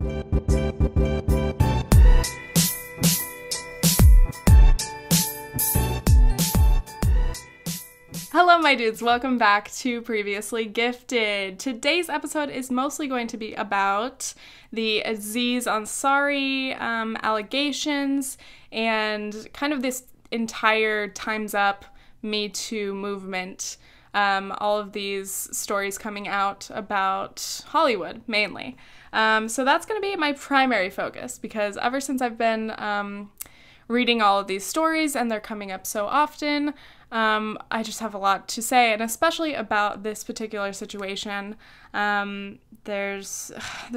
Hello, my dudes. Welcome back to Previously Gifted. Today's episode is mostly going to be about the Aziz Ansari allegations and kind of this entire Time's Up Me Too movement. All of these stories coming out about Hollywood, mainly. So that's going to be my primary focus because ever since I've been reading all of these stories and they're coming up so often, I just have a lot to say, and especially about this particular situation. There's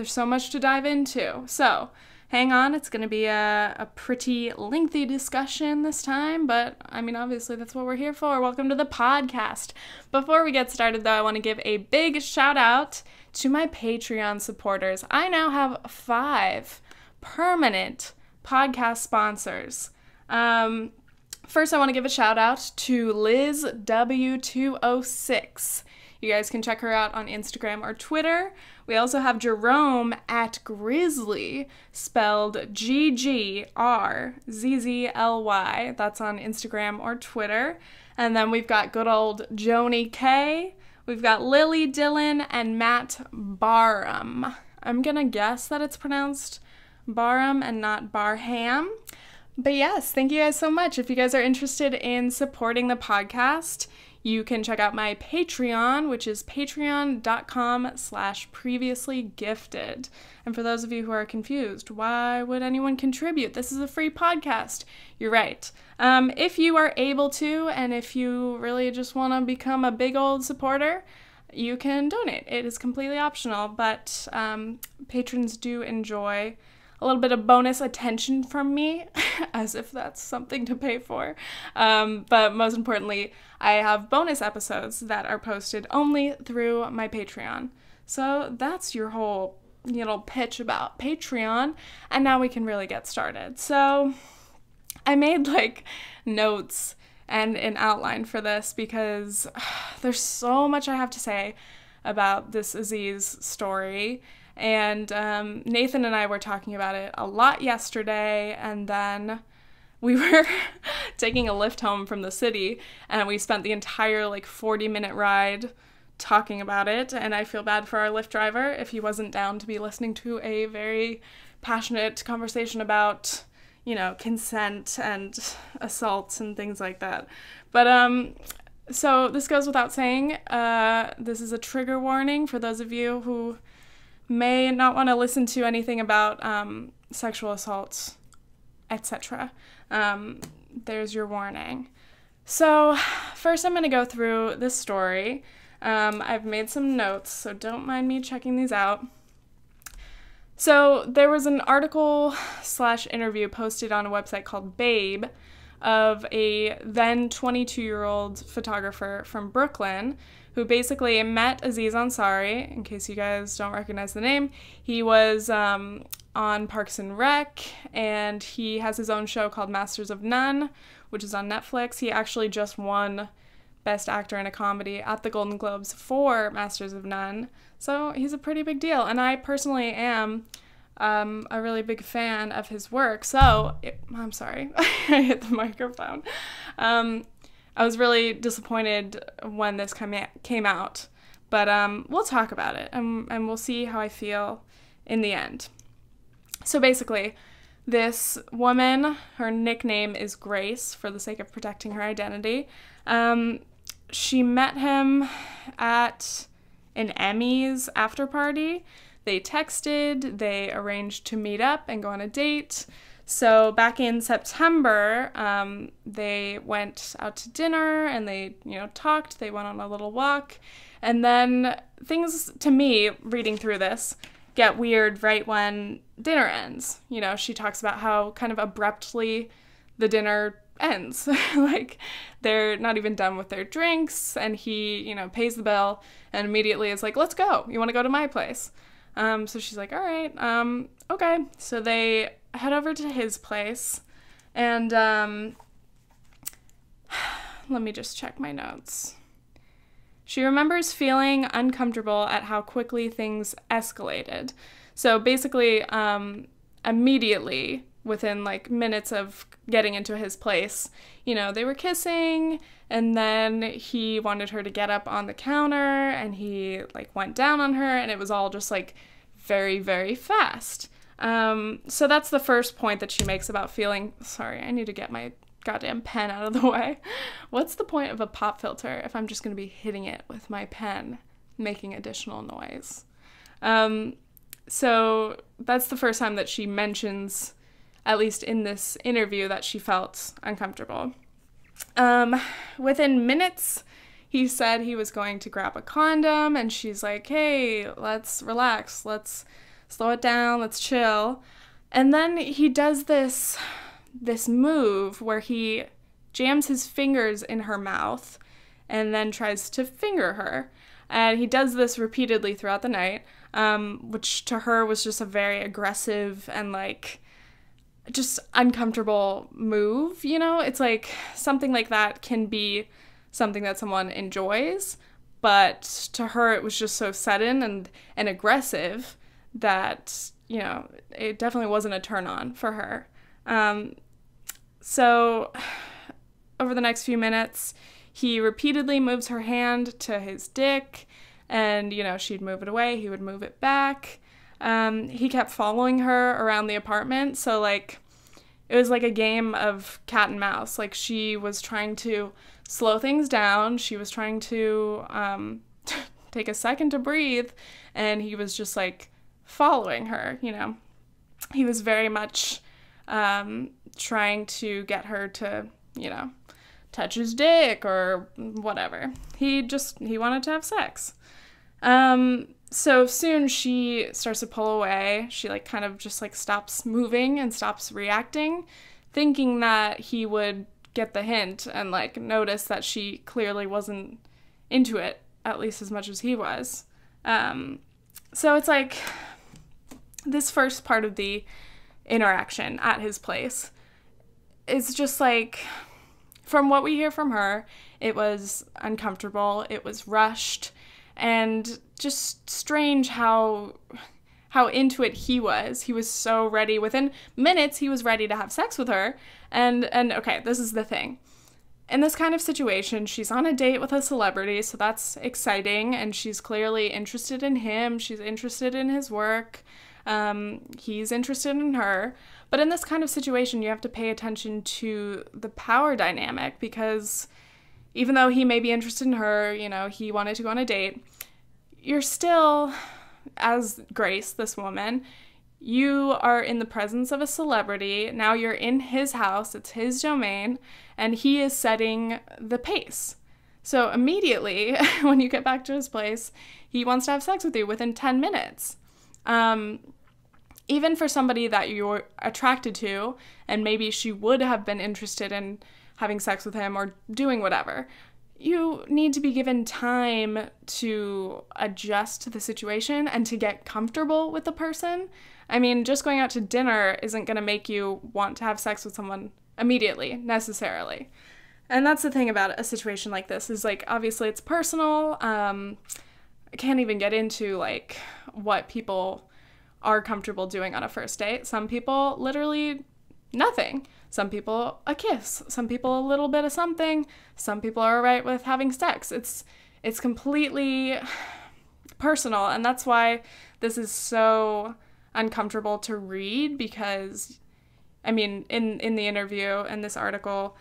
so much to dive into. So hang on, it's going to be a pretty lengthy discussion this time, but I mean, obviously that's what we're here for. Welcome to the podcast. Before we get started, though, I want to give a big shout out to my Patreon supporters. I now have 5 permanent podcast sponsors. First, I want to give a shout out to Liz W206. You guys can check her out on Instagram or Twitter. We also have Jerome at Grizzly, spelled G-G-R-Z-Z-L-Y. That's on Instagram or Twitter. And then we've got good old Joni K. We've got Lily Dillon and Matt Barham. I'm gonna guess that it's pronounced Barham and not Barham. But yes, thank you guys so much. If you guys are interested in supporting the podcast, you can check out my Patreon, which is patreon.com/previouslygifted. And for those of you who are confused, why would anyone contribute? This is a free podcast. You're right. If you are able to, and if you really just want to become a big old supporter, you can donate. It is completely optional, but patrons do enjoy a little bit of bonus attention from me, as if that's something to pay for. But most importantly, I have bonus episodes that are posted only through my Patreon. So that's your whole, pitch about Patreon. And now we can really get started. So I made notes and an outline for this because there's so much I have to say about this Aziz story. And Nathan and I were talking about it a lot yesterday, and then we were taking a lift home from the city, and we spent the entire 40-minute ride talking about it, and I feel bad for our Lyft driver if he wasn't down to be listening to a very passionate conversation about, consent and assaults and things like that. But so this goes without saying, this is a trigger warning for those of you who may not want to listen to anything about sexual assaults, etc. There's your warning. So first I'm going to go through this story. I've made some notes, so don't mind me checking these out. So there was an article/interview posted on a website called Babe of a then 22-year-old photographer from Brooklyn who basically met Aziz Ansari. In case you guys don't recognize the name, he was on Parks and Rec, and he has his own show called Masters of None, which is on Netflix. He actually just won Best Actor in a Comedy at the Golden Globes for Masters of None, so he's a pretty big deal, and I personally am a really big fan of his work. So, I'm sorry, I hit the microphone. I was really disappointed when this came out, but we'll talk about it, and we'll see how I feel in the end. So basically, this woman, her nickname is Grace, for the sake of protecting her identity. She met him at an Emmys after party. They texted, they arranged to meet up and go on a date. So back in September, they went out to dinner and they, talked. They went on a little walk. And then things, to me, reading through this, get weird right when dinner ends. She talks about how kind of abruptly the dinner ends. They're not even done with their drinks, and he, pays the bill and immediately is like, let's go. You want to go to my place? So she's like, all right, okay. So they head over to his place, and let me just check my notes. She remembers feeling uncomfortable at how quickly things escalated. So basically, immediately, within like minutes of getting into his place, they were kissing, and then he wanted her to get up on the counter, and he like went down on her, and it was all just like very, very fast. So that's the first point that she makes about feeling, sorry, I need to get my goddamn pen out of the way. What's the point of a pop filter if I'm just going to be hitting it with my pen, making additional noise? So that's the first time that she mentions, at least in this interview, that she felt uncomfortable. Within minutes, he said he was going to grab a condom, and she's like, hey, let's relax, let's slow it down, let's chill. And then he does this move where he jams his fingers in her mouth and then tries to finger her. And he does this repeatedly throughout the night, which to her was just a very aggressive and like just uncomfortable move, It's like something like that can be something that someone enjoys, but to her it was just so sudden and aggressive that, it definitely wasn't a turn on for her. So over the next few minutes, he repeatedly moves her hand to his dick, and, she'd move it away, he would move it back. He kept following her around the apartment, so, like, it was like a game of cat and mouse. Like, she was trying to slow things down, she was trying to take a second to breathe, and he was just, like, following her, He was very much trying to get her to, touch his dick or whatever. He wanted to have sex. So soon she starts to pull away. She like kind of just like stops moving and stops reacting, thinking that he would get the hint and like notice that she clearly wasn't into it, at least as much as he was. So it's like this first part of the interaction at his place is just like, from what we hear from her, it was uncomfortable, it was rushed, and just strange how into it he was. He was so ready. Within minutes, he was ready to have sex with her. And okay, this is the thing. In this kind of situation, she's on a date with a celebrity, so that's exciting, and she's clearly interested in him, she's interested in his work, he's interested in her. But in this kind of situation, you have to pay attention to the power dynamic, because even though he may be interested in her, he wanted to go on a date, you're still, as Grace, this woman, you are in the presence of a celebrity. Now you're in his house, it's his domain, and he is setting the pace. So immediately, when you get back to his place, he wants to have sex with you within 10 minutes. Even for somebody that you're attracted to, and maybe she would have been interested in having sex with him or doing whatever, you need to be given time to adjust to the situation and to get comfortable with the person. I mean, just going out to dinner isn't going to make you want to have sex with someone immediately, necessarily. And that's the thing about a situation like this, is like, obviously it's personal. I can't even get into like what people are comfortable doing on a first date. Some people literally nothing. Some people a kiss. Some people a little bit of something. Some people are all right with having sex. It's completely personal, and that's why this is so uncomfortable to read, because I mean, in the interview in this article,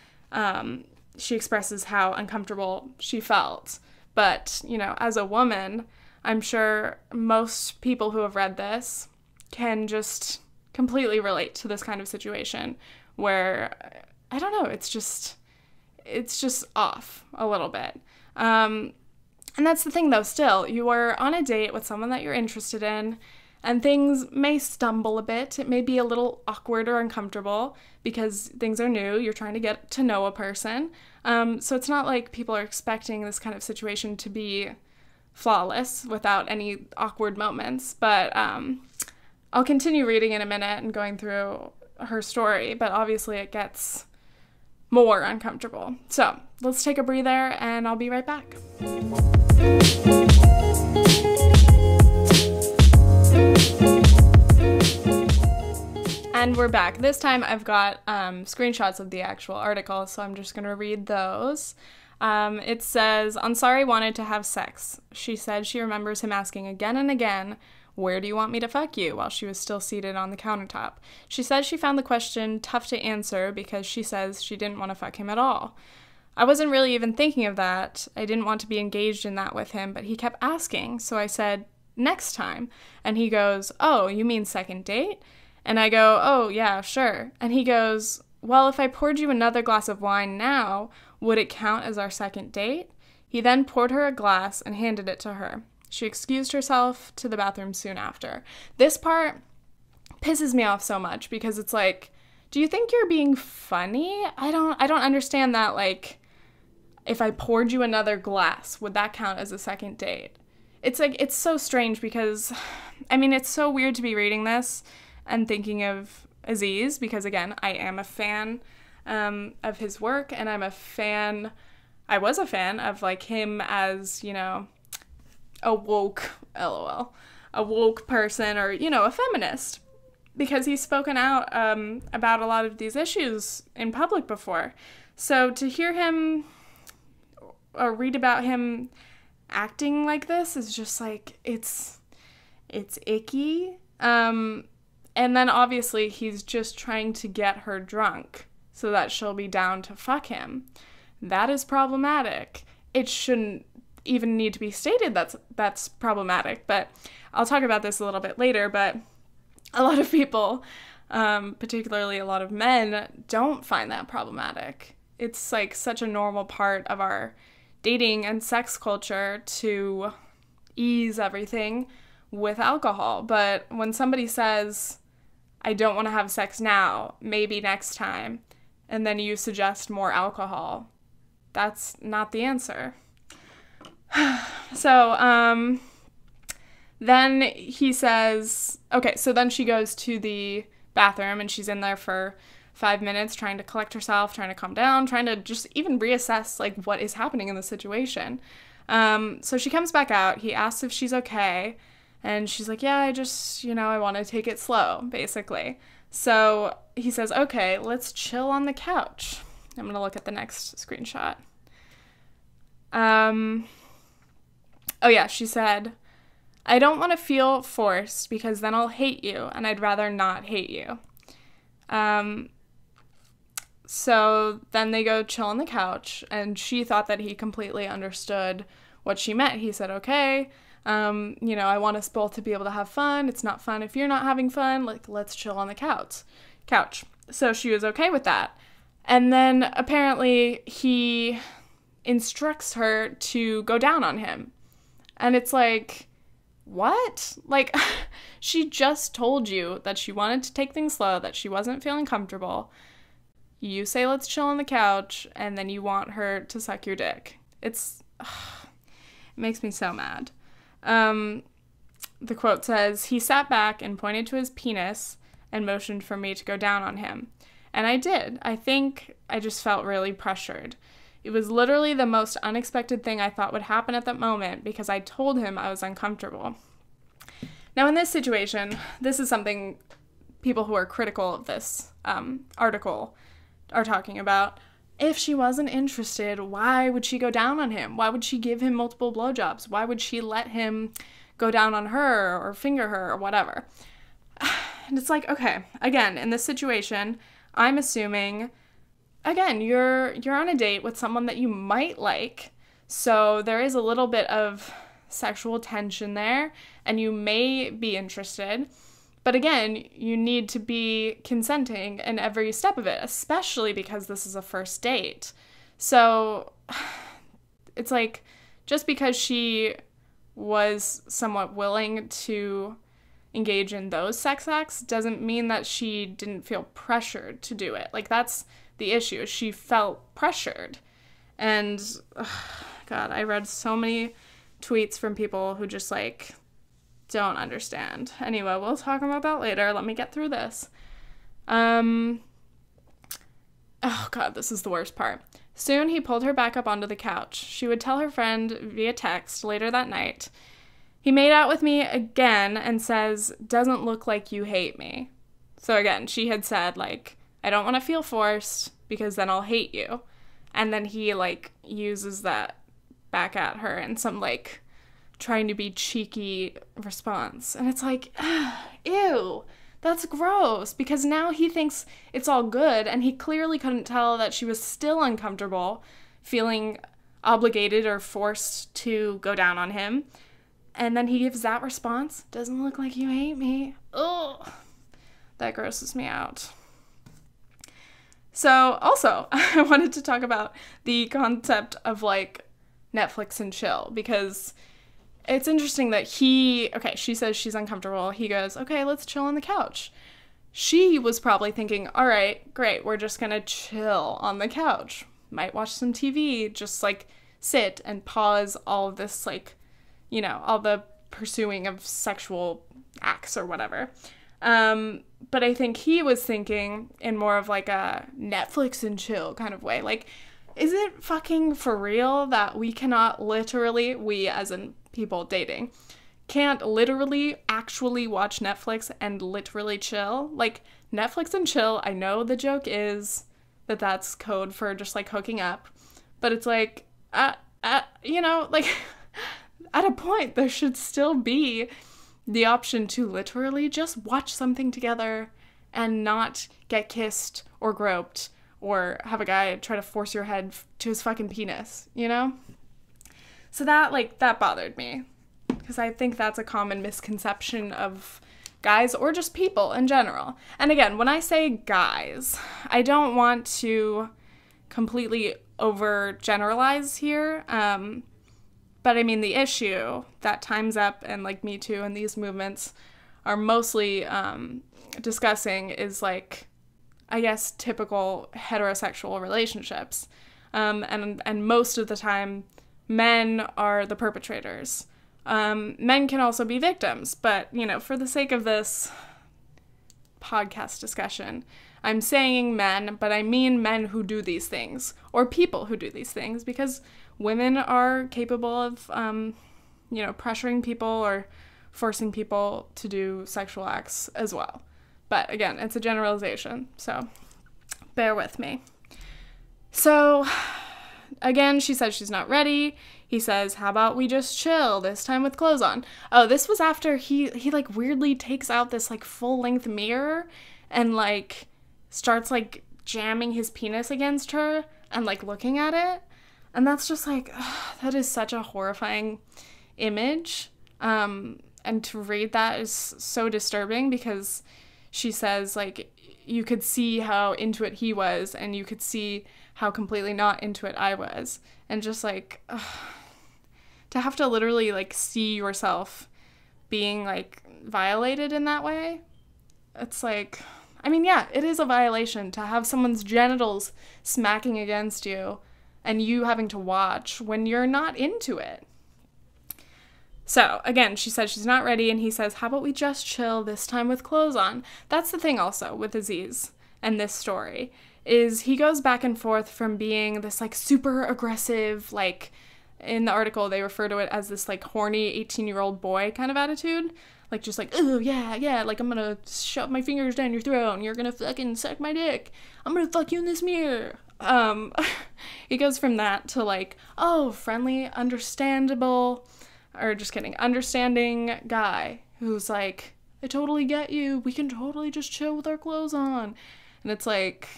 she expresses how uncomfortable she felt. But, as a woman, I'm sure most people who have read this can just completely relate to this kind of situation where, I don't know, it's just off a little bit. And that's the thing, though, still, you are on a date with someone that you're interested in, and things may stumble a bit. It may be a little awkward or uncomfortable because things are new. You're trying to get to know a person. So it's not like people are expecting this kind of situation to be flawless without any awkward moments. But I'll continue reading in a minute and going through her story, but obviously it gets more uncomfortable. So let's take a breather and I'll be right back. And we're back. This time I've got screenshots of the actual article, so I'm just going to read those. It says, Ansari wanted to have sex. She said she remembers him asking again and again, "Where do you want me to fuck you?" while she was still seated on the countertop. She says she found the question tough to answer because she says she didn't want to fuck him at all. I wasn't really even thinking of that. I didn't want to be engaged in that with him, but he kept asking, so I said, "Next time." And he goes, "Oh, you mean second date?" And I go, "Oh, yeah, sure." And he goes, "Well, if I poured you another glass of wine now, would it count as our second date?" He then poured her a glass and handed it to her. She excused herself to the bathroom soon after. This part pisses me off so much because it's like, do you think you're being funny? I don't understand that, like, if I poured you another glass, would that count as a second date? It's like, it's so strange because, I mean, it's so weird to be reading this and thinking of Aziz because, again, I am a fan of his work, and I was a fan of, like, him as, you know, a woke person, or, you know, a feminist, because he's spoken out about a lot of these issues in public before. So to hear him or read about him acting like this is just like, it's icky. And then obviously he's just trying to get her drunk so that she'll be down to fuck him. That is problematic. It shouldn't even need to be stated that's problematic, but I'll talk about this a little bit later. But a lot of people, particularly a lot of men, don't find that problematic. It's like such a normal part of our dating and sex culture to ease everything with alcohol. But when somebody says, "I don't want to have sex now, maybe next time," and then you suggest more alcohol, that's not the answer. So, then he says, okay, so then she goes to the bathroom and she's in there for 5 minutes trying to collect herself, trying to calm down, trying to just even reassess, like, what is happening in the situation. So she comes back out. He asks if she's okay, and she's like, "Yeah, I just, you know, I want to take it slow," basically. So he says, "Okay, let's chill on the couch." I'm going to look at the next screenshot. Oh yeah, she said, "I don't want to feel forced because then I'll hate you, and I'd rather not hate you." So then they go chill on the couch, and she thought that he completely understood what she meant. He said, "Okay, you know, I want us both to be able to have fun. It's not fun if you're not having fun. Like, let's chill on the couch." So she was okay with that. And then apparently he instructs her to go down on him. And it's like, what? Like, she just told you that she wanted to take things slow, that she wasn't feeling comfortable. You say, "Let's chill on the couch," and then you want her to suck your dick. It makes me so mad. The quote says, "He sat back and pointed to his penis and motioned for me to go down on him. And I did. I think I just felt really pressured. It was literally the most unexpected thing I thought would happen at that moment because I told him I was uncomfortable." Now, in this situation, this is something people who are critical of this article are talking about. If she wasn't interested, why would she go down on him? Why would she give him multiple blowjobs? Why would she let him go down on her or finger her or whatever? And it's like, okay, again, in this situation, I'm assuming, again, you're on a date with someone that you might like, so there is a little bit of sexual tension there, and you may be interested. But again, you need to be consenting in every step of it, especially because this is a first date. So it's like, just because she was somewhat willing to engage in those sex acts doesn't mean that she didn't feel pressured to do it. Like, that's the issue. She felt pressured. And, God, I read so many tweets from people who just, like, don't understand. Anyway, we'll talk about that later. Let me get through this. Oh, God, this is the worst part. Soon he pulled her back up onto the couch. She would tell her friend via text later that night, "He made out with me again and says, 'Doesn't look like you hate me.'" So again, she had said, like, I don't want to feel forced because then I'll hate you. And then he, like, uses that back at her in some, like, trying to be cheeky response. And it's like, ew, that's gross. Because now he thinks it's all good, and he clearly couldn't tell that she was still uncomfortable, feeling obligated or forced to go down on him. And then he gives that response. Doesn't look like you hate me. Ugh. That grosses me out. So, also, I wanted to talk about the concept of, like, Netflix and chill, because it's interesting that she says she's uncomfortable. He goes, okay, let's chill on the couch. She was probably thinking, all right, great, we're just gonna chill on the couch. Might watch some TV, just, like, sit and pause all of this, like, you know, all the pursuing of sexual acts or whatever. But I think he was thinking in more of like a Netflix and chill kind of way. Like, is it fucking for real that we cannot literally, we as in people dating, can't literally actually watch Netflix and literally chill? Like, Netflix and chill, I know the joke is that that's code for just like hooking up, but it's like, you know, like at a point there should still be the option to literally just watch something together and not get kissed or groped or have a guy try to force your head to his fucking penis, you know? So that, like, that bothered me, because I think that's a common misconception of guys or just people in general. And again, when I say guys, I don't want to completely overgeneralize here, but I mean, the issue that Time's Up and, like, Me Too and these movements are mostly discussing is, like, I guess, typical heterosexual relationships. And most of the time, men are the perpetrators. Men can also be victims, but, you know, for the sake of this podcast discussion, I'm saying men, but I mean men who do these things, or people who do these things, because women are capable of, you know, pressuring people or forcing people to do sexual acts as well. But again, it's a generalization, so bear with me. So again, she says she's not ready. He says, how about we just chill, this time with clothes on? Oh, this was after he like weirdly takes out this like full-length mirror and like starts like jamming his penis against her and like looking at it. And that's just like, that is such a horrifying image. And to read that is so disturbing, because she says, like, you could see how into it he was, and you could see how completely not into it I was. And just, like, to have to literally, like, see yourself being, like, violated in that way, it's like, I mean, yeah, it is a violation to have someone's genitals smacking against you and you having to watch when you're not into it. So, again, she says she's not ready, and he says, how about we just chill, this time with clothes on? That's the thing also with Aziz and this story, is he goes back and forth from being this, like, super aggressive, like, in the article they refer to it as this, like, horny 18-year-old boy kind of attitude. Like, just like, oh, yeah, like, I'm gonna shove my fingers down your throat, and you're gonna fucking suck my dick. I'm gonna fuck you in this mirror. He goes from that to, like, oh, friendly, understanding guy who's like, I totally get you, we can totally just chill with our clothes on. And it's like,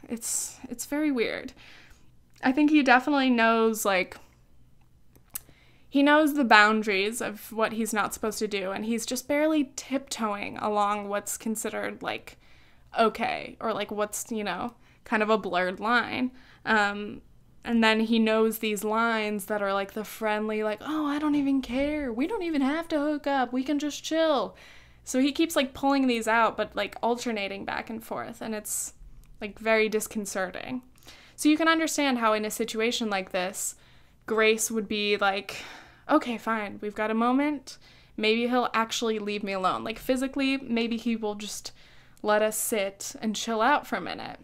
it's very weird. I think he definitely knows, like, he knows the boundaries of what he's not supposed to do, and he's just barely tiptoeing along what's considered, like, okay, or, like, what's, you know, kind of a blurred line. And then he knows these lines that are, like, the friendly, like, oh, I don't even care. We don't even have to hook up. We can just chill. So he keeps, like, pulling these out, but, like, alternating back and forth. And it's, like, very disconcerting. So you can understand how in a situation like this, Grace would be like, okay, fine. We've got a moment. Maybe he'll actually leave me alone. Like, physically, maybe he will just let us sit and chill out for a minute.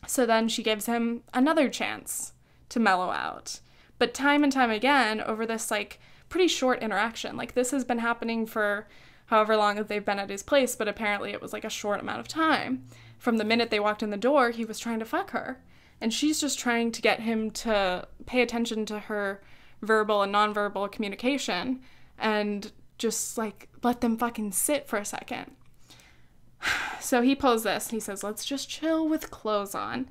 So then she gives him another chance to mellow out. But time and time again, over this, like, pretty short interaction, like, this has been happening for however long that they've been at his place, but apparently it was like a short amount of time. From the minute they walked in the door, he was trying to fuck her. And she's just trying to get him to pay attention to her verbal and nonverbal communication and just, like, let them fucking sit for a second. So he posed this. He says, let's just chill with clothes on.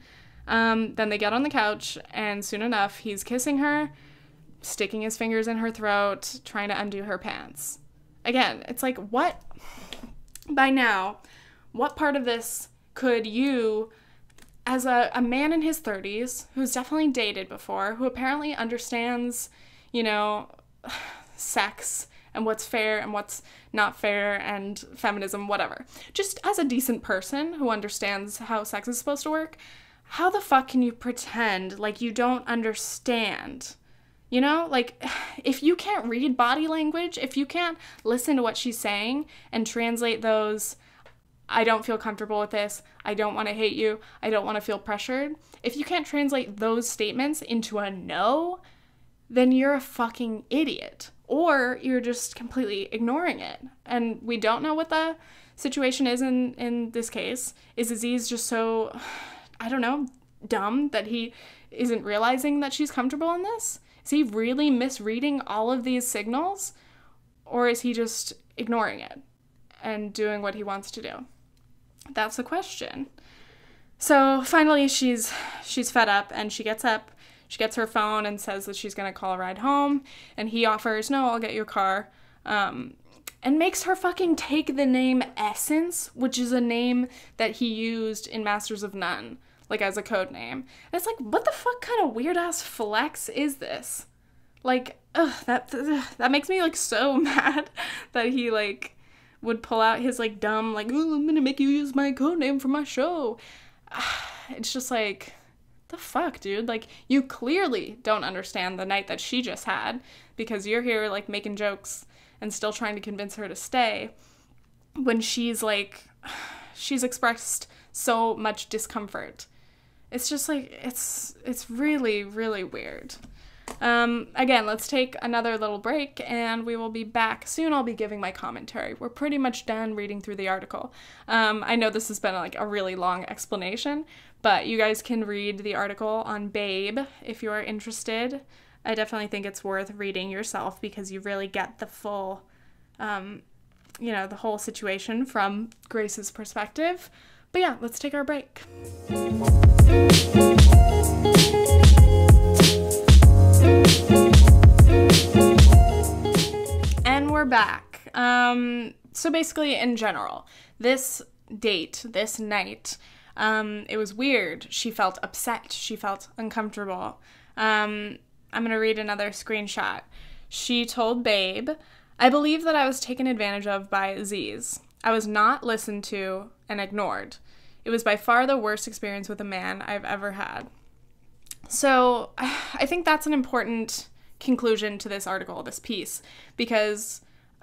Then they get on the couch, and soon enough, he's kissing her, sticking his fingers in her throat, trying to undo her pants. Again, it's like, what? By now, what part of this could you, as a man in his 30s, who's definitely dated before, who apparently understands, you know, sex and what's fair and what's not fair and feminism, whatever. Just as a decent person who understands how sex is supposed to work, how the fuck can you pretend like you don't understand? You know, like, if you can't read body language, if you can't listen to what she's saying and translate those, I don't feel comfortable with this, I don't want to hate you, I don't want to feel pressured, if you can't translate those statements into a no, then you're a fucking idiot. Or you're just completely ignoring it. And we don't know what the situation is in this case. Is Aziz just so, I don't know, dumb that he isn't realizing that she's comfortable in this? Is he really misreading all of these signals? Or is he just ignoring it and doing what he wants to do? That's the question. So finally she's fed up, and she gets up, she gets her phone and says that she's going to call a ride home, and he offers, no, I'll get your car, and makes her fucking take the name Essence, which is a name that he used in Masters of None, like as a code name. And it's like, what the fuck kind of weird ass flex is this? Like, that makes me like so mad that he like would pull out his like dumb, like, oh, I'm gonna make you use my code name for my show. It's just like, the fuck, dude? Like, you clearly don't understand the night that she just had, because you're here like making jokes and still trying to convince her to stay when she's like, she's expressed so much discomfort. It's just like, it's really, really weird. Again, let's take another little break, and we will be back soon. I'll be giving my commentary. We're pretty much done reading through the article. I know this has been like a really long explanation, but you guys can read the article on Babe if you are interested. I definitely think it's worth reading yourself, because you really get the full, you know, the whole situation from Grace's perspective. But yeah, let's take our break. And we're back. So basically, in general, this date, this night, it was weird. She felt upset. She felt uncomfortable. I'm going to read another screenshot. She told Babe, I believe that I was taken advantage of by Aziz. I was not listened to and ignored. It was by far the worst experience with a man I've ever had. So I think that's an important conclusion to this article, this piece, because,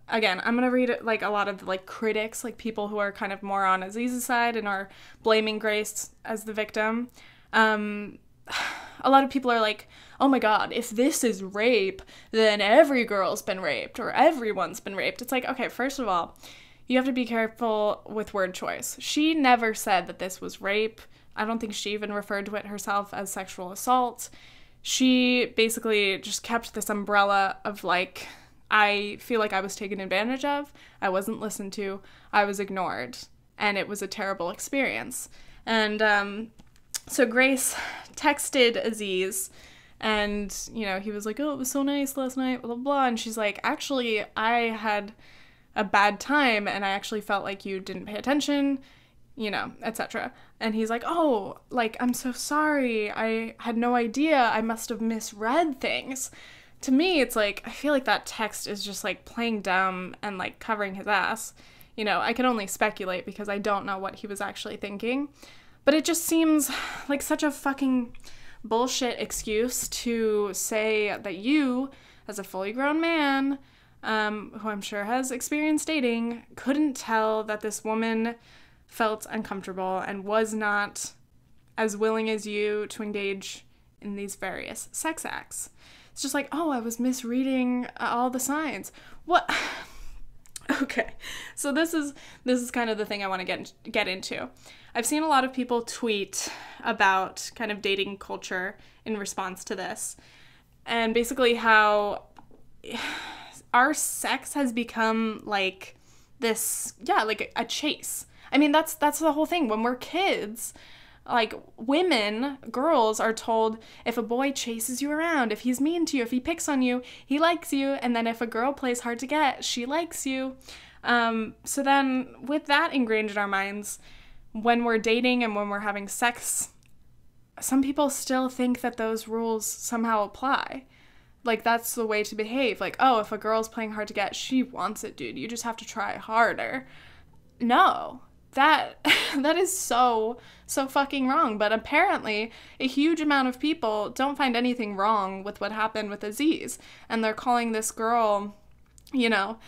again, I'm going to read like a lot of like critics, like people who are kind of more on Aziz's side and are blaming Grace as the victim. A lot of people are like, oh my god, if this is rape, then every girl's been raped or everyone's been raped. It's like, okay, first of all, you have to be careful with word choice. She never said that this was rape. I don't think she even referred to it herself as sexual assault. She basically just kept this umbrella of like, I feel like I was taken advantage of, I wasn't listened to, I was ignored, and it was a terrible experience. And so Grace texted Aziz, and, you know, he was like, oh, it was so nice last night, blah, blah, blah, and she's like, actually, I had a bad time, and I actually felt like you didn't pay attention, you know, etc. And he's like, oh, like, I'm so sorry, I had no idea, I must have misread things. To me, it's like, I feel like that text is just, like, playing dumb and, like, covering his ass. You know, I can only speculate because I don't know what he was actually thinking. But it just seems like such a fucking bullshit excuse to say that you, as a fully grown man, who I'm sure has experienced dating, couldn't tell that this woman felt uncomfortable and was not as willing as you to engage in these various sex acts. It's just like, oh, I was misreading all the signs. What? Okay, so this is kind of the thing I want to get into. I've seen a lot of people tweet about kind of dating culture in response to this, and basically how our sex has become like this, yeah, like a chase. I mean, that's the whole thing. When we're kids, like, women, girls are told if a boy chases you around, if he's mean to you, if he picks on you, he likes you. And then if a girl plays hard to get, she likes you. So then with that ingrained in our minds, when we're dating and when we're having sex, some people still think that those rules somehow apply. Like, that's the way to behave. Like, oh, if a girl's playing hard to get, she wants it, dude. You just have to try harder. No. That is so fucking wrong. But apparently a huge amount of people don't find anything wrong with what happened with Aziz. And they're calling this girl, you know,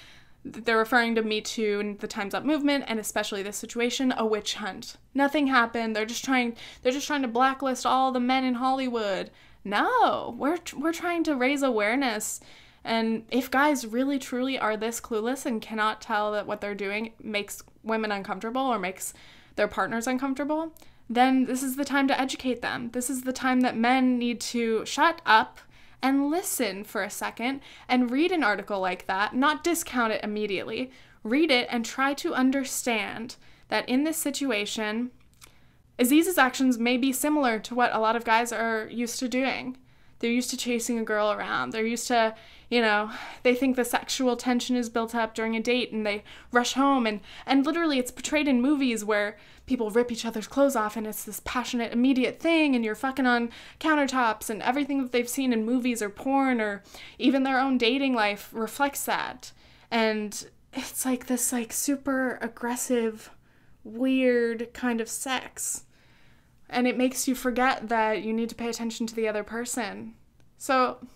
they're referring to Me Too and the Time's Up movement, and especially this situation, a witch hunt. Nothing happened. They're just trying to blacklist all the men in Hollywood. No, we're trying to raise awareness. And if guys really truly are this clueless and cannot tell that what they're doing makes women uncomfortable or makes their partners uncomfortable, then this is the time to educate them. This is the time that men need to shut up and listen for a second and read an article like that, not discount it immediately. Read it and try to understand that in this situation, Aziz's actions may be similar to what a lot of guys are used to doing. They're used to chasing a girl around. They're used to, you know, they think the sexual tension is built up during a date and they rush home. And literally it's portrayed in movies where people rip each other's clothes off and it's this passionate, immediate thing and you're fucking on countertops, and everything that they've seen in movies or porn or even their own dating life reflects that. And it's like this like super aggressive, weird kind of sex. And it makes you forget that you need to pay attention to the other person. So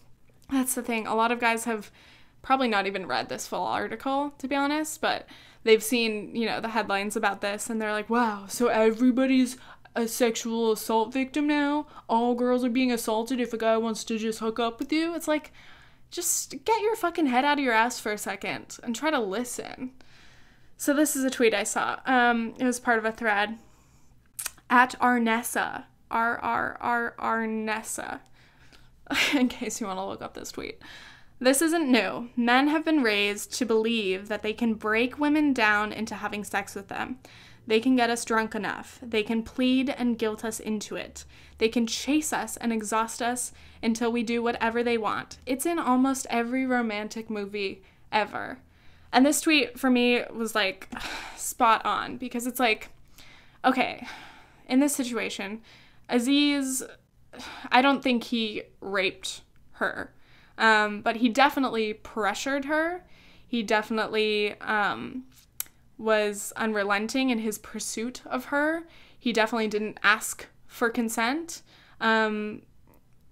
that's the thing. A lot of guys have probably not even read this full article, to be honest, but they've seen, you know, the headlines about this and they're like, wow, so everybody's a sexual assault victim now? All girls are being assaulted if a guy wants to just hook up with you? It's like, just get your fucking head out of your ass for a second and try to listen. So this is a tweet I saw. It was part of a thread. At Arnessa, Arnessa, in case you want to look up this tweet. This isn't new. Men have been raised to believe that they can break women down into having sex with them. They can get us drunk enough. They can plead and guilt us into it. They can chase us and exhaust us until we do whatever they want. It's in almost every romantic movie ever. And this tweet for me was like spot on, because it's like, okay, in this situation, Aziz, I don't think he raped her, but he definitely pressured her. He definitely was unrelenting in his pursuit of her. He definitely didn't ask for consent, and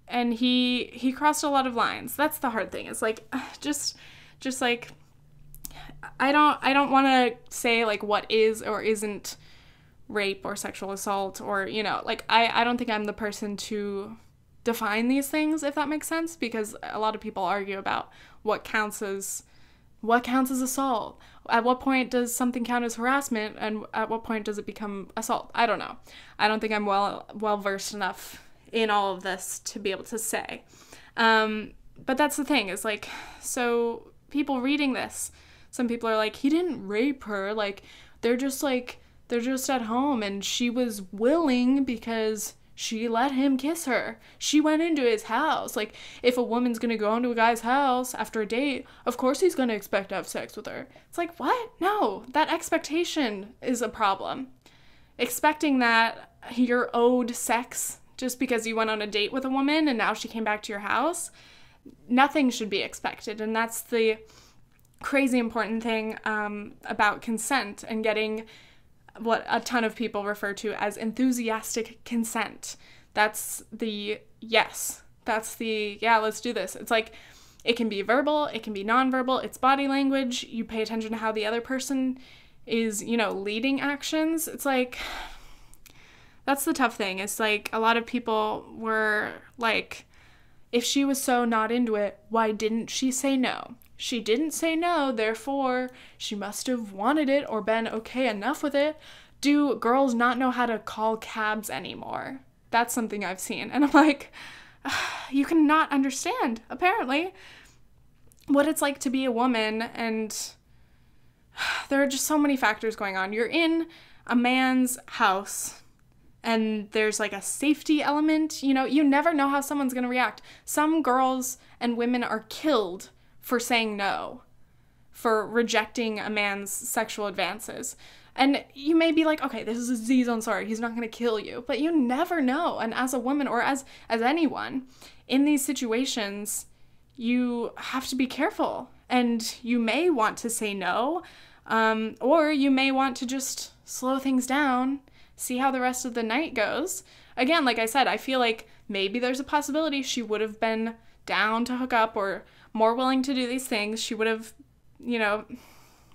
he crossed a lot of lines. That's the hard thing. It's like just like I don't want to say like what is or isn't rape or sexual assault, or, you know, like I don't think I'm the person to define these things, if that makes sense, because a lot of people argue about what counts as assault. At what point does something count as harassment, and at what point does it become assault? I don't know. I don't think I'm well versed enough in all of this to be able to say. But that's the thing, is like, so people reading this, some people are like, he didn't rape her, like they're just at home and she was willing because she let him kiss her. She went into his house. Like, if a woman's gonna go into a guy's house after a date, of course he's gonna expect to have sex with her. It's like, what? No, that expectation is a problem. Expecting that you're owed sex just because you went on a date with a woman and now she came back to your house, nothing should be expected. And that's the crazy important thing about consent and getting what a ton of people refer to as enthusiastic consent. That's the yes. That's the, yeah, let's do this. It's like, it can be verbal, it can be nonverbal, it's body language. You pay attention to how the other person is, you know, leading actions. It's like, that's the tough thing. It's like, a lot of people were like, if she was so not into it, why didn't she say no? she didn't say no, therefore she must have wanted it or been okay enough with it. Do girls not know how to call cabs anymore? That's something I've seen. And I'm like, you cannot understand, apparently, what it's like to be a woman. And there are just so many factors going on. You're in a man's house and there's like a safety element. You know, you never know how someone's going to react. Some girls and women are killed for saying no, for rejecting a man's sexual advances. And you may be like, okay, this is Aziz Ansari, he's not going to kill you. But you never know. And as a woman or as anyone, in these situations, you have to be careful. And you may want to say no, or you may want to just slow things down, see how the rest of the night goes. Again, like I said, I feel like maybe there's a possibility she would have been down to hook up or more willing to do these things. She would have, you know,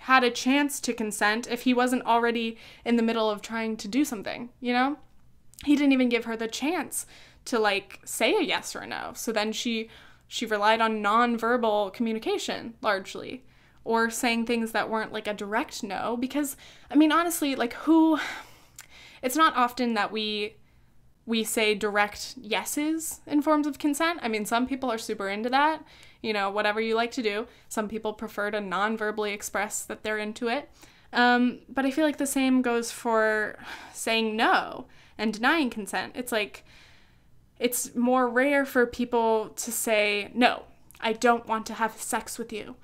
had a chance to consent if he wasn't already in the middle of trying to do something, you know? He didn't even give her the chance to, like, say a yes or a no. So then she relied on nonverbal communication, largely, or saying things that weren't, like, a direct no, because, I mean, honestly, like, it's not often that we say direct yeses in forms of consent. I mean, some people are super into that, you know, whatever you like to do. Some people prefer to non-verbally express that they're into it. But I feel like the same goes for saying no and denying consent. It's like, it's more rare for people to say, no, I don't want to have sex with you.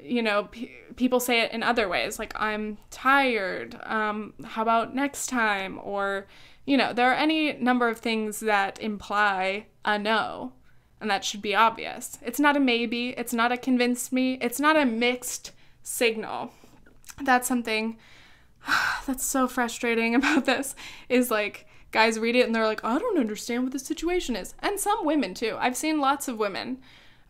You know, people say it in other ways, like, I'm tired, how about next time? Or, you know, there are any number of things that imply a no, and that should be obvious. It's not a maybe, it's not a convince me, it's not a mixed signal. That's something that's so frustrating about this, is like, guys read it and they're like, I don't understand what the situation is. And some women too. I've seen lots of women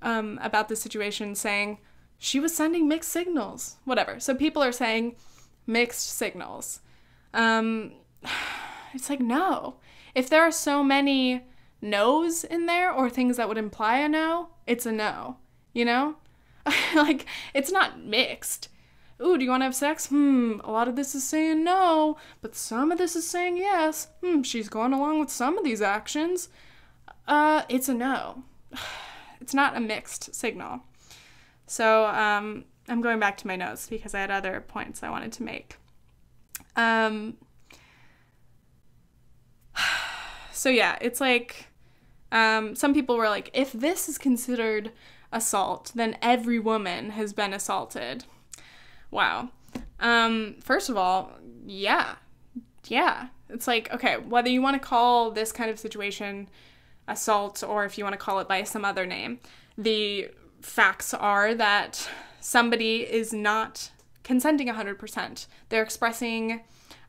about the situation saying, she was sending mixed signals, whatever. So people are saying mixed signals. It's like, no. If there are so many no's in there or things that would imply a no, it's a no, you know? Like, it's not mixed. Ooh, do you want to have sex? A lot of this is saying no, but some of this is saying yes. She's going along with some of these actions. It's a no. It's not a mixed signal. So, I'm going back to my notes because I had other points I wanted to make. So yeah, it's like, some people were like, if this is considered assault, then every woman has been assaulted. Wow. First of all, yeah. It's like, okay, whether you want to call this kind of situation assault or if you want to call it by some other name, the facts are that somebody is not consenting 100%. They're expressing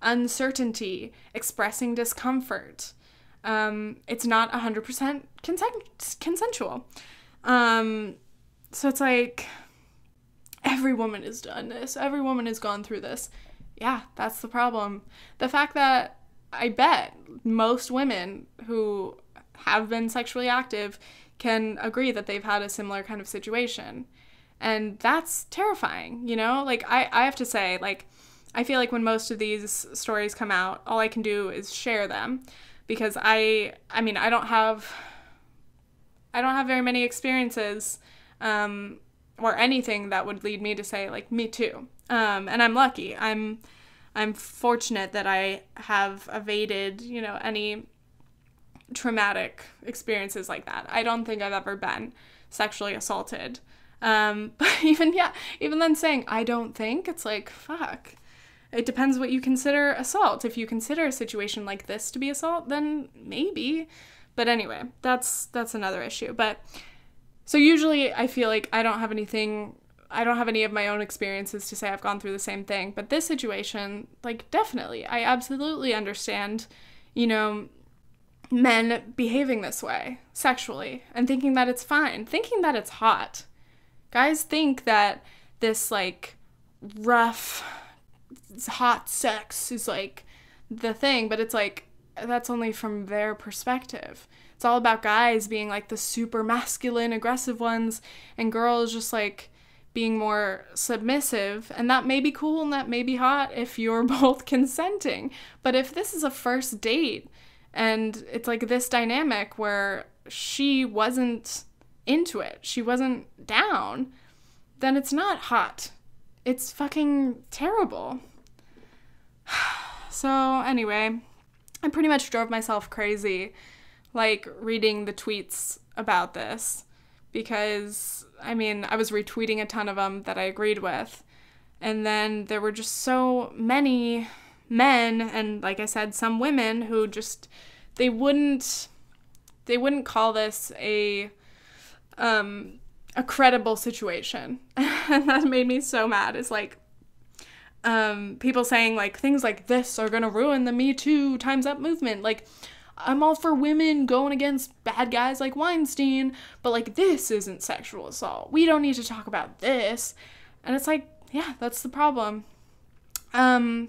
uncertainty, expressing discomfort. It's not 100% consensual. So it's like, every woman has done this. Every woman has gone through this. Yeah, that's the problem. The fact that I bet most women who have been sexually active can agree that they've had a similar kind of situation. And that's terrifying, you know? Like, I have to say, like, I feel like when most of these stories come out, all I can do is share them. Because I mean, I don't have very many experiences, or anything that would lead me to say, like, me too. And I'm lucky. I'm fortunate that I have evaded, you know, any traumatic experiences like that. I don't think I've ever been sexually assaulted. But even then saying, I don't think, it's like, fuck. It depends what you consider assault. If you consider a situation like this to be assault, then maybe. But anyway, that's another issue. But so usually I feel like I don't have any of my own experiences to say I've gone through the same thing. But this situation, like, definitely, I absolutely understand, you know, men behaving this way sexually and thinking that it's fine, thinking that it's hot. Guys think that this, like, rough, hot sex is, like, the thing, but it's like, that's only from their perspective. It's all about guys being, like, the super masculine, aggressive ones, and girls just, like, being more submissive, and that may be cool and that may be hot if you're both consenting. But if this is a first date and it's like this dynamic where she wasn't into it, she wasn't down, then it's not hot. It's fucking terrible. So anyway, I pretty much drove myself crazy, like, reading the tweets about this, because, I mean, I was retweeting a ton of them that I agreed with, and then there were just so many men, and like I said, some women who just, they wouldn't call this a credible situation. And that made me so mad. It's like, people saying, like, things like this are gonna ruin the Me Too Time's Up movement. Like, I'm all for women going against bad guys like Weinstein, but, like, this isn't sexual assault. We don't need to talk about this. And it's like, yeah, that's the problem. I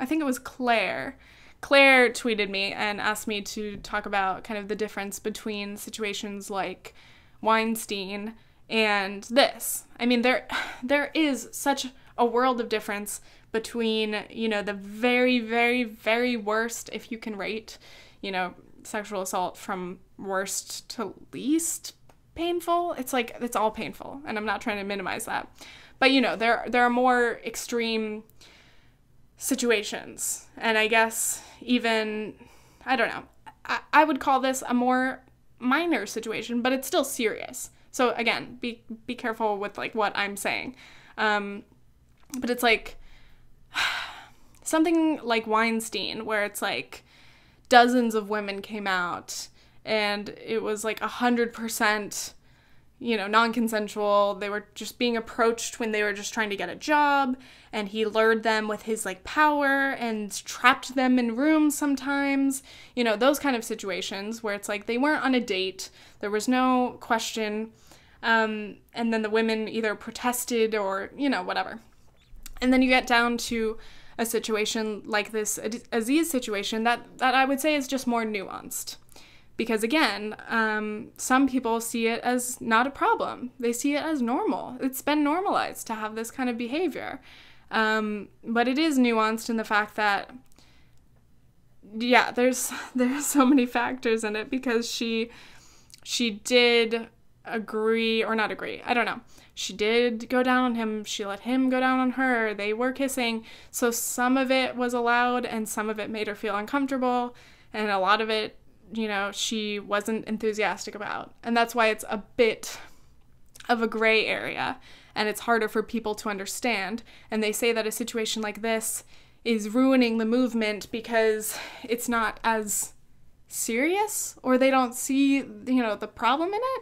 think it was Claire. Claire tweeted me and asked me to talk about kind of the difference between situations like Weinstein and this. I mean, there is such a world of difference between, you know, the very, very, very worst, if you can rate, you know, sexual assault from worst to least painful. It's like, it's all painful, and I'm not trying to minimize that. But, you know, there are more extreme situations, and I guess even, I don't know, I would call this a more minor situation, but it's still serious. So again, be careful with, like, what I'm saying. But it's like something like Weinstein, where it's like dozens of women came out and it was like 100%, you know, non-consensual. They were just being approached when they were just trying to get a job, and he lured them with his, like, power and trapped them in rooms sometimes. You know, those kind of situations where it's like they weren't on a date, there was no question, and then the women either protested or, you know, whatever. And then you get down to a situation like this Aziz situation that I would say is just more nuanced. Because again, some people see it as not a problem. They see it as normal. It's been normalized to have this kind of behavior. But it is nuanced in the fact that, yeah, there's so many factors in it, because she did agree, or not agree, I don't know. She did go down on him, she let him go down on her, they were kissing, so some of it was allowed and some of it made her feel uncomfortable, and a lot of it, you know, she wasn't enthusiastic about. And that's why it's a bit of a gray area, and it's harder for people to understand. And they say that a situation like this is ruining the movement because it's not as serious, or they don't see, you know, the problem in it.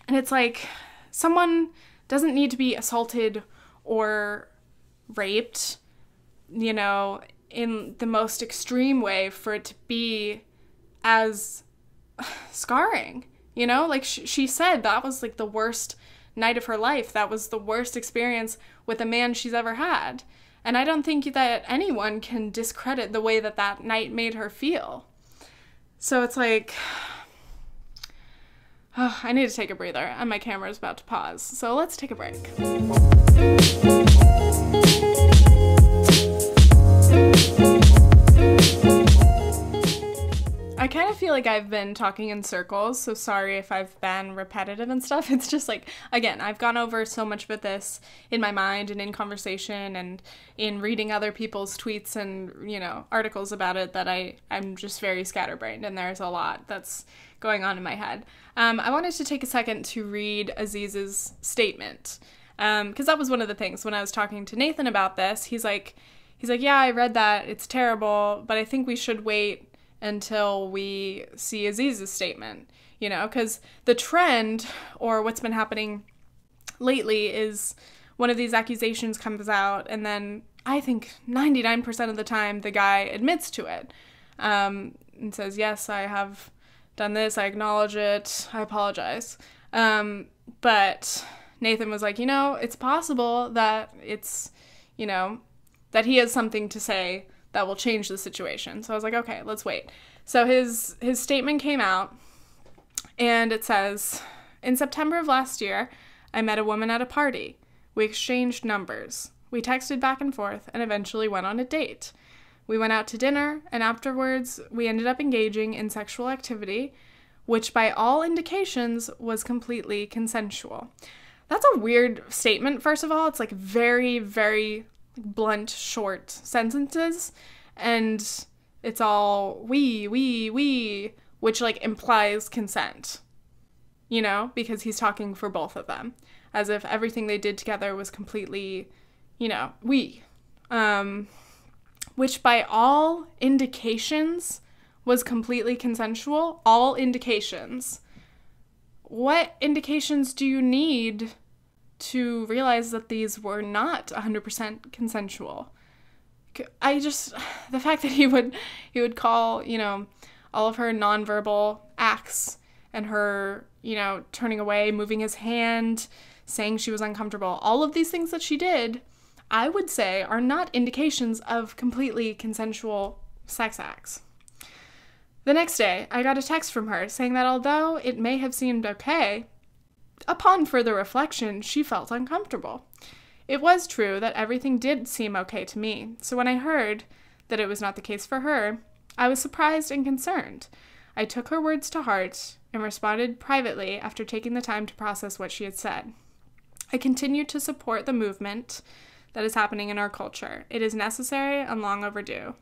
And it's like, someone doesn't need to be assaulted or raped, you know, in the most extreme way for it to be as scarring, you know? Like, she said that was, like, the worst night of her life. That was the worst experience with a man she's ever had. And I don't think that anyone can discredit the way that that night made her feel. So it's like, oh, I need to take a breather, and my camera is about to pause. So let's take a break. I kind of feel like I've been talking in circles, so sorry if I've been repetitive and stuff. It's just like, again, I've gone over so much with this in my mind and in conversation and in reading other people's tweets and, you know, articles about it that I'm just very scatterbrained, and there's a lot that's going on in my head. I wanted to take a second to read Aziz's statement, because that was one of the things when I was talking to Nathan about this. He's like, yeah, I read that, it's terrible, but I think we should wait until we see Aziz's statement, you know, because the trend, or what's been happening lately, is one of these accusations comes out, and then I think 99% of the time the guy admits to it, and says, yes, I have done this, I acknowledge it, I apologize. But Nathan was like, you know, it's possible that it's, you know, that he has something to say that will change the situation. So I was like, okay, let's wait. So his statement came out, and it says, in September of last year, I met a woman at a party. We exchanged numbers. We texted back and forth and eventually went on a date. We went out to dinner, and afterwards we ended up engaging in sexual activity, which by all indications was completely consensual. That's a weird statement, first of all. It's like very, very blunt, short sentences, and it's all we, which like implies consent, you know, because he's talking for both of them, as if everything they did together was completely, you know, which by all indications was completely consensual. All indications. What indications do you need to realize that these were not 100% consensual? The fact that he would call, you know, all of her nonverbal acts and her, you know, turning away, moving his hand, saying she was uncomfortable, all of these things that she did, I would say are not indications of completely consensual sex acts. The next day, I got a text from her saying that although it may have seemed okay, upon further reflection, she felt uncomfortable. It was true that everything did seem okay to me, so when I heard that it was not the case for her, I was surprised and concerned. I took her words to heart and responded privately after taking the time to process what she had said. I continue to support the movement that is happening in our culture. It is necessary and long overdue.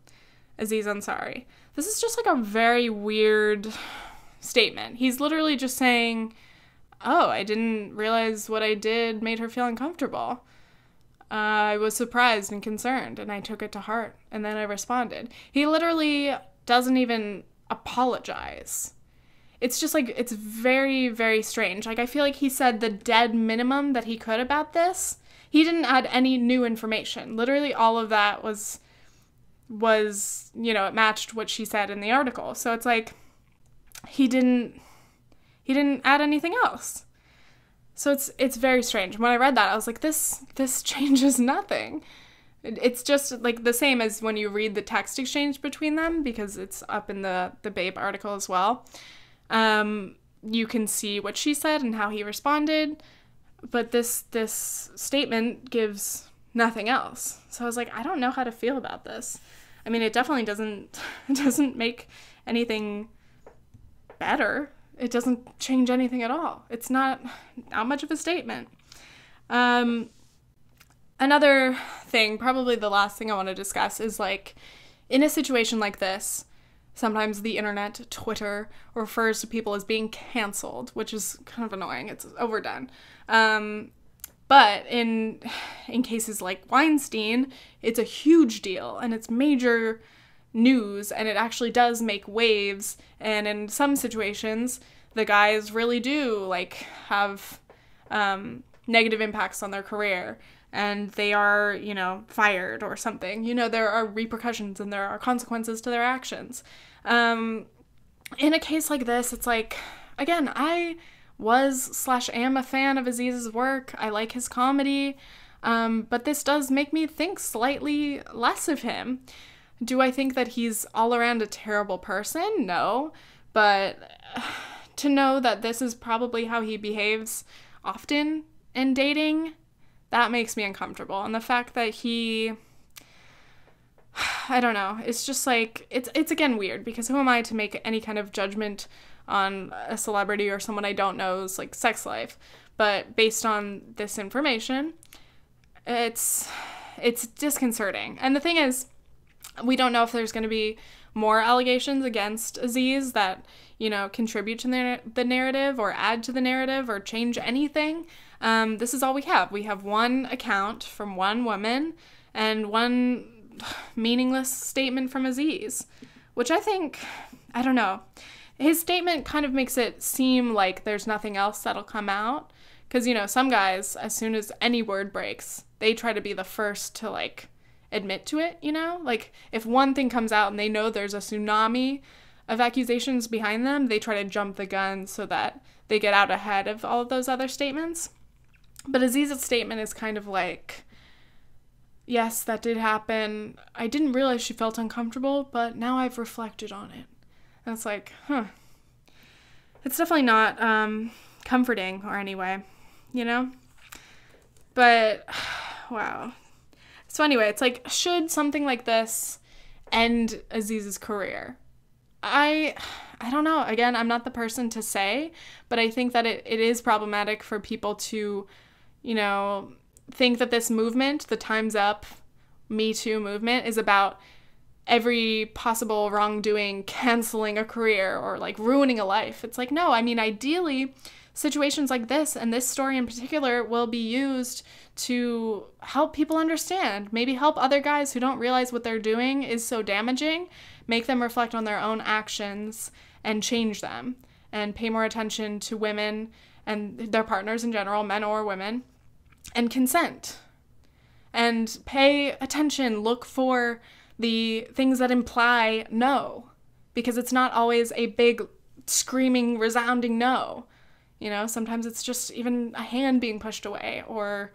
Aziz Ansari. This is just like a very weird statement. He's literally just saying, oh, I didn't realize what I did made her feel uncomfortable. I was surprised and concerned, and I took it to heart, and then I responded. He literally doesn't even apologize. It's just like, it's very, very strange. Like, I feel like he said the dead minimum that he could about this. He didn't add any new information. Literally all of that was, you know, it matched what she said in the article. So it's like, he didn't add anything else. So it's very strange. When I read that, I was like, this changes nothing. It's just like the same as when you read the text exchange between them, because it's up in the Babe article as well. You can see what she said and how he responded, but this statement gives nothing else. So I was like, I don't know how to feel about this. I mean, it definitely doesn't make anything better. It doesn't change anything at all. It's not much of a statement. Another thing, probably the last thing I want to discuss, is like, in a situation like this, sometimes the internet, Twitter, refers to people as being canceled, which is kind of annoying. It's overdone. But in cases like Weinstein, it's a huge deal, and it's major news, and it actually does make waves, and in some situations, the guys really do, like, have negative impacts on their career, and they are, you know, fired or something. You know, there are repercussions and there are consequences to their actions. In a case like this, it's like, again, I was/am a fan of Aziz's work. I like his comedy, but this does make me think slightly less of him. Do I think that he's all around a terrible person? No, but to know that this is probably how he behaves often in dating, that makes me uncomfortable. And the fact that I don't know, it's just like, it's again weird, because who am I to make any kind of judgment on a celebrity or someone I don't know's, like, sex life? But based on this information, it's disconcerting. And the thing is, we don't know if there's going to be more allegations against Aziz that, you know, contribute to the narrative or add to the narrative or change anything. This is all we have. We have one account from one woman and one meaningless statement from Aziz, which I think, I don't know. His statement kind of makes it seem like there's nothing else that'll come out. Because, you know, some guys, as soon as any word breaks, they try to be the first to, like, admit to it, you know? Like, if one thing comes out and they know there's a tsunami of accusations behind them, they try to jump the gun so that they get out ahead of all of those other statements. But Aziz's statement is kind of like, yes, that did happen. I didn't realize she felt uncomfortable, but now I've reflected on it. And it's like, It's definitely not comforting or anyway, you know? But, wow. So anyway, it's like, should something like this end Aziz's career? I don't know. Again, I'm not the person to say, but I think that it is problematic for people to, think that this movement, the Time's Up, Me Too movement, is about every possible wrongdoing canceling a career or like ruining a life. It's like, no, I mean, ideally, situations like this and this story in particular will be used to help people understand, maybe help other guys who don't realize what they're doing is so damaging, make them reflect on their own actions and change them and pay more attention to women and their partners in general, men or women, and consent. And pay attention, look for the things that imply no, because it's not always a big, screaming, resounding no. Sometimes it's just even a hand being pushed away, or,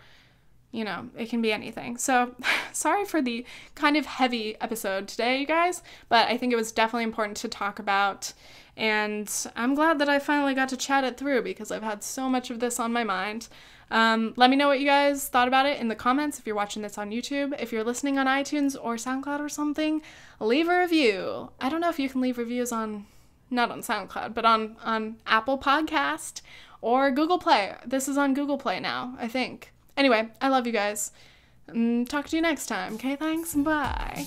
it can be anything. So, sorry for the kind of heavy episode today, you guys, but I think it was definitely important to talk about, and I'm glad that I finally got to chat it through, because I've had so much of this on my mind. Let me know what you guys thought about it in the comments if you're watching this on YouTube. If you're listening on iTunes or SoundCloud or something, leave a review. I don't know if you can leave reviews not on SoundCloud, but on Apple Podcast or Google Play. This is on Google Play now, I think. Anyway, I love you guys. Talk to you next time. Okay, thanks. Bye.